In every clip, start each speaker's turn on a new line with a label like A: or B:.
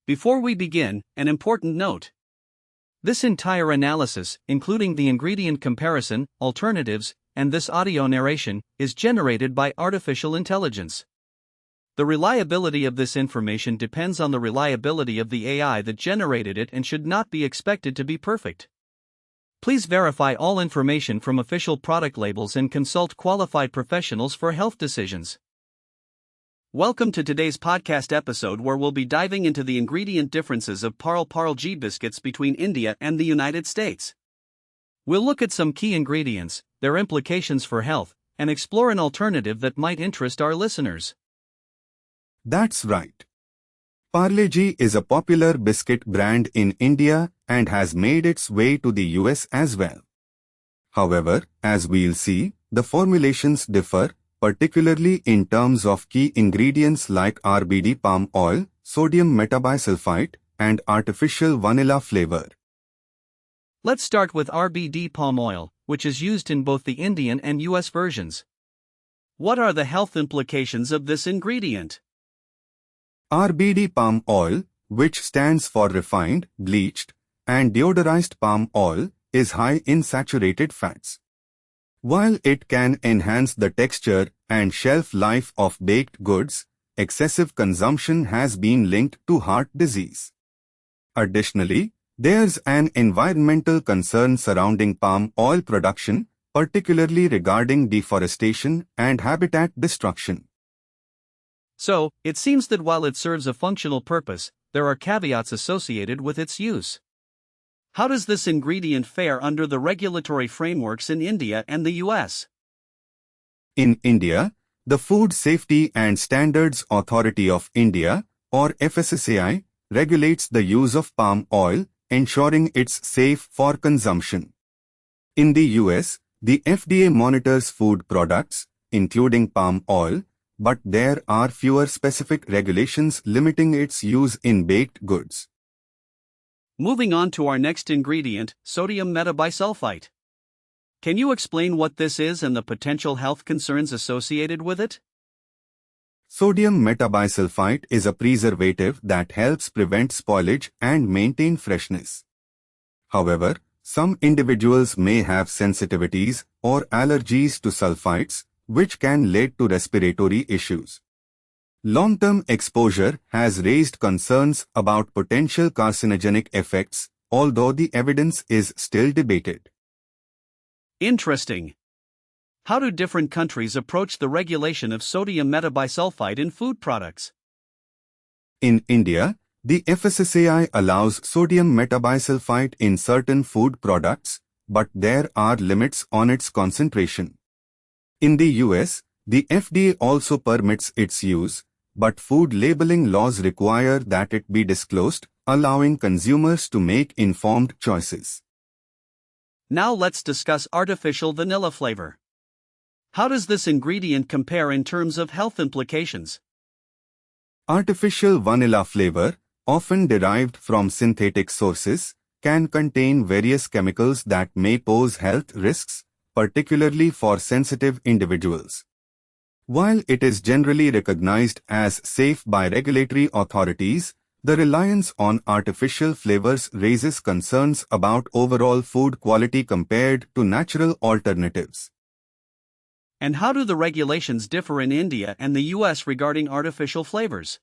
A: Before we begin, an important note. This entire analysis, including the ingredient comparison, alternatives, and this audio narration, is generated by artificial intelligence. The reliability of this information depends on the reliability of the AI that generated it and should not be expected to be perfect. Please verify all information from official product labels and consult qualified professionals for health decisions. Welcome to today's podcast episode where we'll be diving into the ingredient differences of Parle Parle-G biscuits between India and the United States. We'll look at some key ingredients, their implications for health, and explore an alternative that might interest our listeners.
B: That's right. ParleG is a popular biscuit brand in India and has made its way to the US as well. However, as we'll see, the formulations differ, particularly in terms of key ingredients like RBD palm oil, sodium metabisulphite, and artificial vanilla flavor.
A: Let's start with RBD palm oil, which is used in both the Indian and US versions. What are the health implications of this ingredient?
B: RBD palm oil, which stands for refined, bleached, and deodorized palm oil, is high in saturated fats. While it can enhance the texture and shelf life of baked goods, excessive consumption has been linked to heart disease. Additionally, there's an environmental concern surrounding palm oil production, particularly regarding deforestation and habitat destruction.
A: So, it seems that while it serves a functional purpose, there are caveats associated with its use. How does this ingredient fare under the regulatory frameworks in India and the US?
B: In India, the Food Safety and Standards Authority of India, or FSSAI, regulates the use of palm oil, ensuring it's safe for consumption. In the US, the FDA monitors food products, including palm oil, but there are fewer specific regulations limiting its use in baked goods.
A: Moving on to our next ingredient, sodium metabisulphite. Can you explain what this is and the potential health concerns associated with it?
B: Sodium metabisulphite is a preservative that helps prevent spoilage and maintain freshness. However, some individuals may have sensitivities or allergies to sulfites, which can lead to respiratory issues. Long-term exposure has raised concerns about potential carcinogenic effects, although the evidence is still debated.
A: Interesting. How do different countries approach the regulation of sodium metabisulphite in food products?
B: In India, the FSSAI allows sodium metabisulphite in certain food products, but there are limits on its concentration. In the US, the FDA also permits its use, but food labeling laws require that it be disclosed, allowing consumers to make informed choices.
A: Now let's discuss artificial vanilla flavor. How does this ingredient compare in terms of health implications?
B: Artificial vanilla flavor, often derived from synthetic sources, can contain various chemicals that may pose health risks, particularly for sensitive individuals. While it is generally recognized as safe by regulatory authorities, the reliance on artificial flavors raises concerns about overall food quality compared to natural alternatives.
A: And how do the regulations differ in India and the US regarding artificial flavors?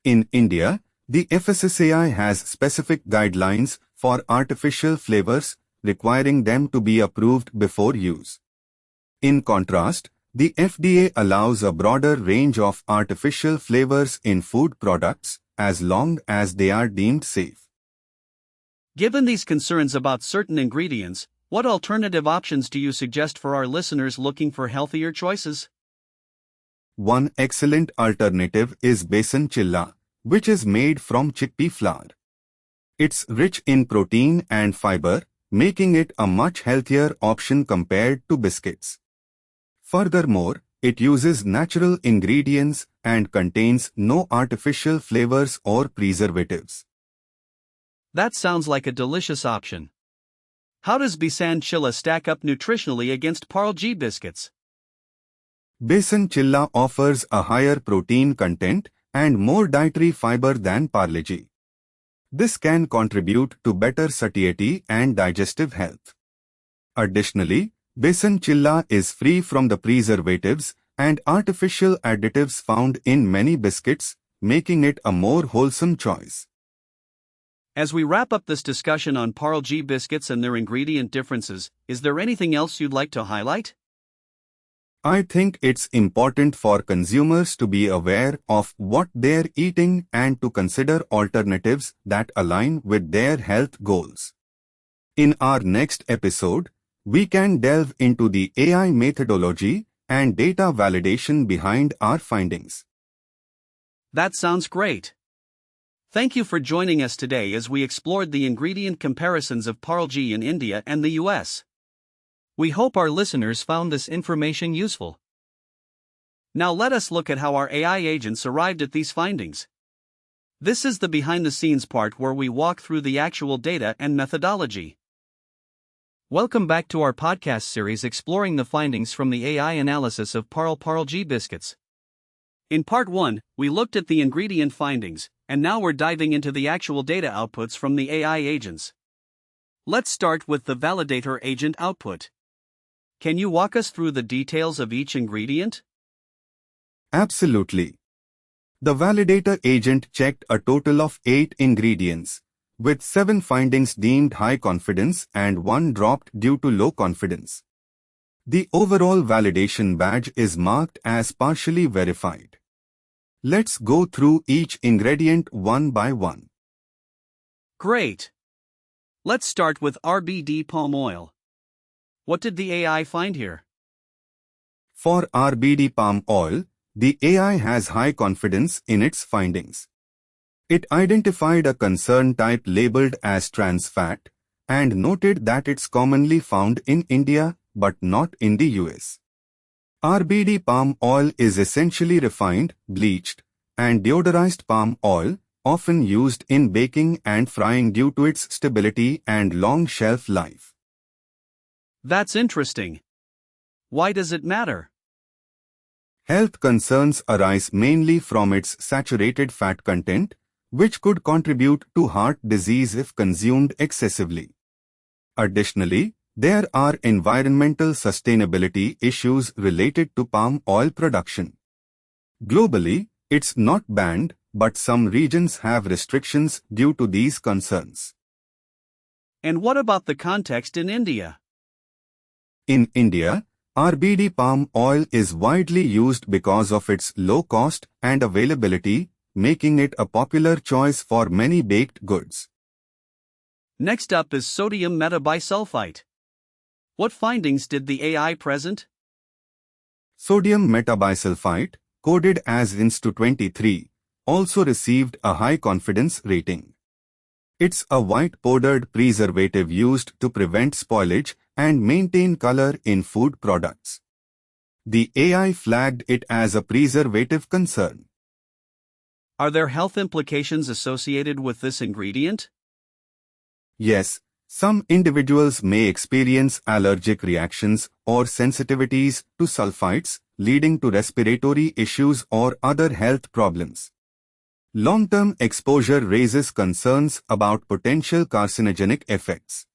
B: In India, the FSSAI has specific guidelines for artificial flavors, requiring them to be approved before use. In contrast, the FDA allows a broader range of artificial flavors in food products, as long as they are deemed safe.
A: Given these concerns about certain ingredients, what alternative options do you suggest for our listeners looking for healthier choices?
B: One excellent alternative is besan chilla, which is made from chickpea flour. It's rich in protein and fiber, making it a much healthier option compared to biscuits. Furthermore, it uses natural ingredients and contains no artificial flavors or preservatives.
A: That sounds like a delicious option. How does besan chilla stack up nutritionally against ParleG biscuits?
B: Besan chilla offers a higher protein content and more dietary fiber than ParleG. This can contribute to better satiety and digestive health. Additionally, besan chilla is free from the preservatives and artificial additives found in many biscuits, making it a more wholesome choice.
A: As we wrap up this discussion on ParleG biscuits and their ingredient differences, is there anything else you'd like to highlight?
B: I think it's important for consumers to be aware of what they're eating and to consider alternatives that align with their health goals. In our next episode, we can delve into the AI methodology and data validation behind our findings.
A: That sounds great. Thank you for joining us today as we explored the ingredient comparisons of ParleG in India and the US. We hope our listeners found this information useful. Now let us look at how our AI agents arrived at these findings. This is the behind-the-scenes part where we walk through the actual data and methodology. Welcome back to our podcast series exploring the findings from the AI analysis of Parle Parle-G biscuits. In part 1, we looked at the ingredient findings, and now we're diving into the actual data outputs from the AI agents. Let's start with the validator agent output. Can you walk us through the details of each ingredient?
B: Absolutely. The validator agent checked a total of 8 ingredients, with 7 findings deemed high confidence and 1 dropped due to low confidence. The overall validation badge is marked as partially verified. Let's go through each ingredient one by one.
A: Great. Let's start with RBD palm oil. What did the AI find here?
B: For RBD palm oil, the AI has high confidence in its findings. It identified a concern type labeled as trans fat and noted that it's commonly found in India but not in the US. RBD palm oil is essentially refined, bleached, and deodorized palm oil, often used in baking and frying due to its stability and long shelf life.
A: That's interesting. Why does it matter?
B: Health concerns arise mainly from its saturated fat content, which could contribute to heart disease if consumed excessively. Additionally, there are environmental sustainability issues related to palm oil production. Globally, it's not banned, but some regions have restrictions due to these concerns.
A: And what about the context in India?
B: In India, RBD palm oil is widely used because of its low cost and availability, making it a popular choice for many baked goods.
A: Next up is sodium metabisulphite. What findings did the AI present?
B: Sodium metabisulphite, coded as INS223, also received a high confidence rating. It's a white powdered preservative used to prevent spoilage and maintain color in food products. The AI flagged it as a preservative concern.
A: Are there health implications associated with this ingredient?
B: Yes, some individuals may experience allergic reactions or sensitivities to sulfites, leading to respiratory issues or other health problems. Long-term exposure raises concerns about potential carcinogenic effects.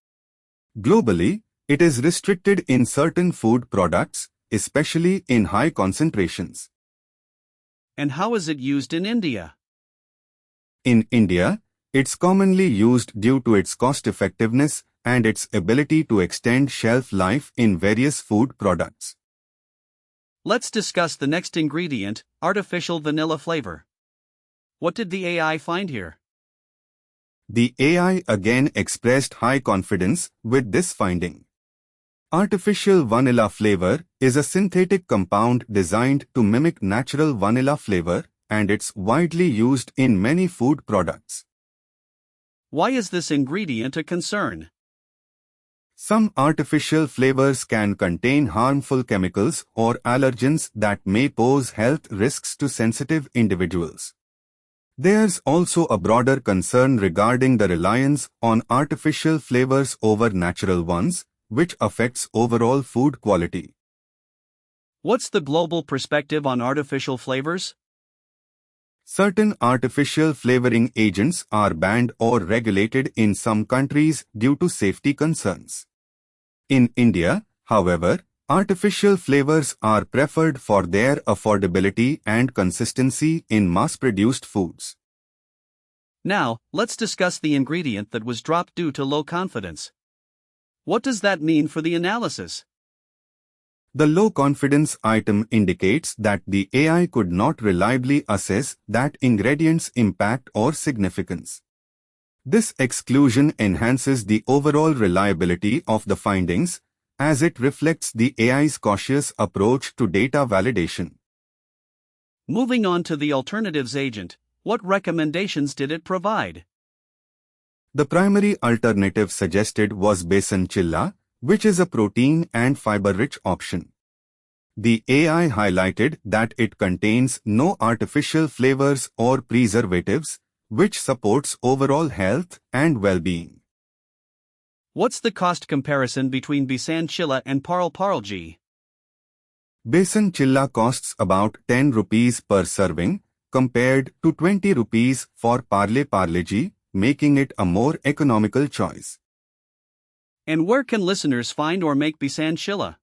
B: Globally, it is restricted in certain food products, especially in high concentrations.
A: And how is it used in India?
B: In India, it's commonly used due to its cost-effectiveness and its ability to extend shelf life in various food products.
A: Let's discuss the next ingredient, artificial vanilla flavor. What did the AI find here?
B: The AI again expressed high confidence with this finding. Artificial vanilla flavor is a synthetic compound designed to mimic natural vanilla flavor, and it's widely used in many food products.
A: Why is this ingredient a concern?
B: Some artificial flavors can contain harmful chemicals or allergens that may pose health risks to sensitive individuals. There's also a broader concern regarding the reliance on artificial flavors over natural ones, which affects overall food quality.
A: What's the global perspective on artificial flavors?
B: Certain artificial flavoring agents are banned or regulated in some countries due to safety concerns. In India, however, artificial flavors are preferred for their affordability and consistency in mass-produced foods.
A: Now, let's discuss the ingredient that was dropped due to low confidence. What does that mean for the analysis?
B: The low confidence item indicates that the AI could not reliably assess that ingredient's impact or significance. This exclusion enhances the overall reliability of the findings, as it reflects the AI's cautious approach to data validation.
A: Moving on to the alternatives agent, what recommendations did it provide?
B: The primary alternative suggested was besan chilla, which is a protein and fiber-rich option. The AI highlighted that it contains no artificial flavors or preservatives, which supports overall health and well-being.
A: What's the cost comparison between bisan chilla and Parle Parle-G?
B: Besan chilla costs about 10 rupees per serving, compared to 20 rupees for Parle Parle-G, making it a more economical choice.
A: And where can listeners find or make bisan chilla?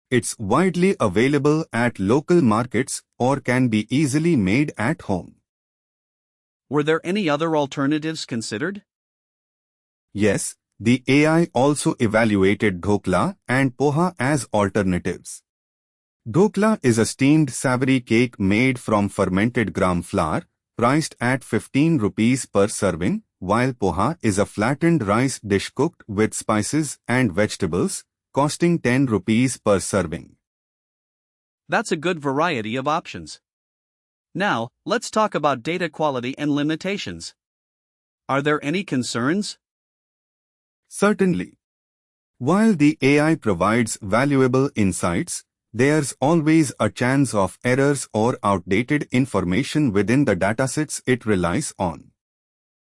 B: It's widely available at local markets or can be easily made at home.
A: Were there any other alternatives considered?
B: Yes, the AI also evaluated dhokla and poha as alternatives. Dhokla is a steamed savory cake made from fermented gram flour, priced at 15 rupees per serving, while poha is a flattened rice dish cooked with spices and vegetables, costing 10 rupees per serving.
A: That's a good variety of options. Now, let's talk about data quality and limitations. Are there any concerns?
B: Certainly. While the AI provides valuable insights, there's always a chance of errors or outdated information within the datasets it relies on.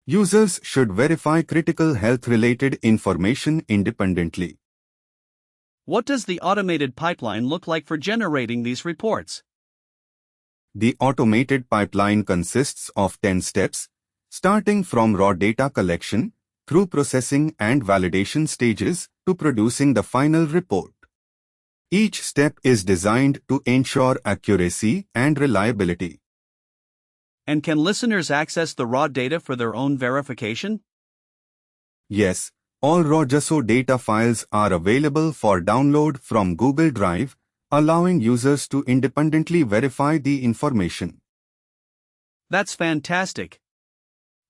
B: Users should verify critical health-related information independently.
A: What does the automated pipeline look like for generating these reports?
B: The automated pipeline consists of 10 steps, starting from raw data collection, through processing and validation stages, to producing the final report. Each step is designed to ensure accuracy and reliability.
A: And can listeners access the raw data for their own verification?
B: Yes, all raw JSO data files are available for download from Google Drive, allowing users to independently verify the information.
A: That's fantastic.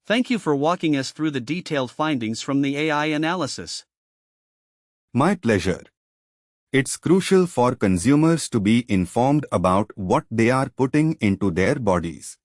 A: Thank you for walking us through the detailed findings from the AI analysis.
B: My pleasure. It's crucial for consumers to be informed about what they are putting into their bodies.